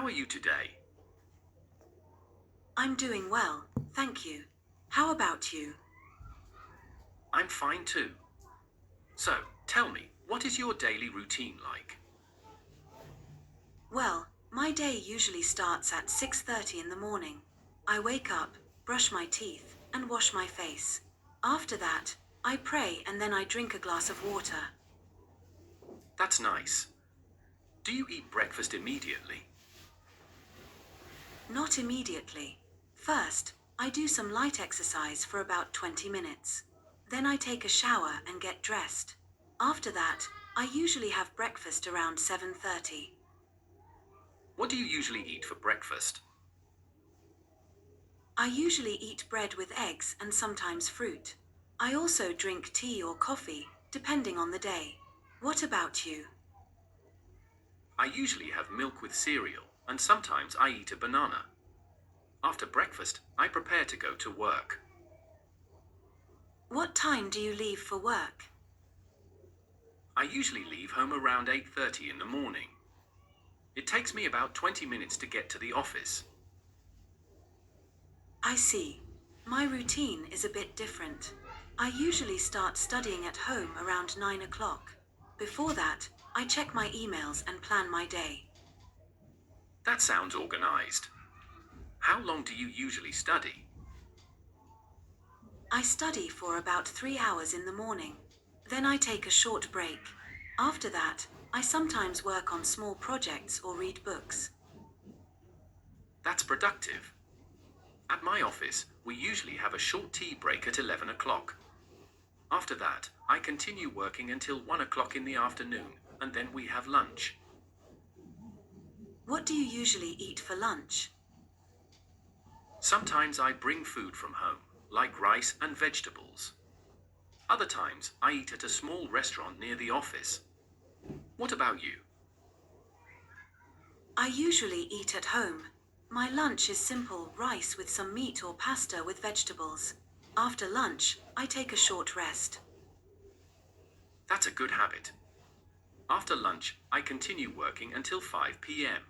are you today? I'm doing well, thank you. How about you? I'm fine too. So, tell me, what is your daily routine like? Well, my day usually starts at 6:30 in the morning. I wake up, brush my teeth, and wash my face. After that, I pray and then I drink a glass of water. That's nice. Do you eat breakfast immediately? Not immediately. First, I do some light exercise for about 20 minutes. Then I take a shower and get dressed. After that, I usually have breakfast around 7:30. What do you usually eat for breakfast? I usually eat bread with eggs and sometimes fruit. I also drink tea or coffee, depending on the day. What about you? I usually have milk with cereal, and sometimes I eat a banana. After breakfast, I prepare to go to work. What time do you leave for work? I usually leave home around 8:30 in the morning. It takes me about 20 minutes to get to the office. I see. My routine is a bit different. I usually start studying at home around 9 o'clock. Before that, I check my emails and plan my day. That sounds organized. How long do you usually study? I study for about 3 hours in the morning. Then I take a short break. After that, I sometimes work on small projects or read books. That's productive. At my office, we usually have a short tea break at 11 o'clock. After that, I continue working until 1 o'clock in the afternoon, and then we have lunch. What do you usually eat for lunch? Sometimes I bring food from home, like rice and vegetables. Other times, I eat at a small restaurant near the office. What about you? I usually eat at home. My lunch is simple rice with some meat or pasta with vegetables. After lunch, I take a short rest. That's a good habit. After lunch, I continue working until 5 p.m.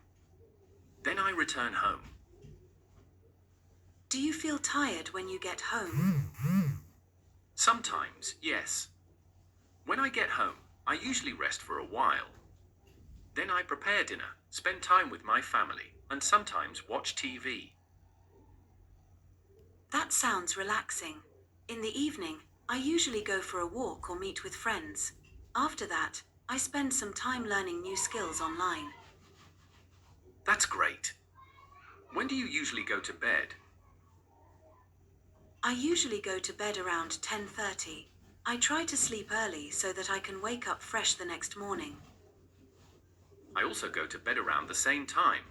Then I return home. Do you feel tired when you get home? Sometimes, yes. When I get home, I usually rest for a while. Then I prepare dinner, spend time with my family, and sometimes watch TV. That sounds relaxing. In the evening, I usually go for a walk or meet with friends. After that, I spend some time learning new skills online. That's great. When do you usually go to bed? I usually go to bed around 10:30. I try to sleep early so that I can wake up fresh the next morning. I also go to bed around the same time.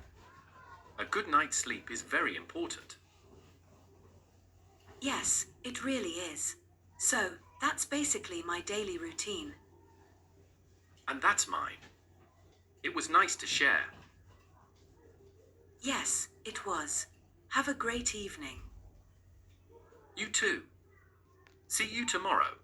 A good night's sleep is very important. Yes, it really is. So, that's basically my daily routine. And that's mine. It was nice to share. Yes, it was. Have a great evening. You too. See you tomorrow.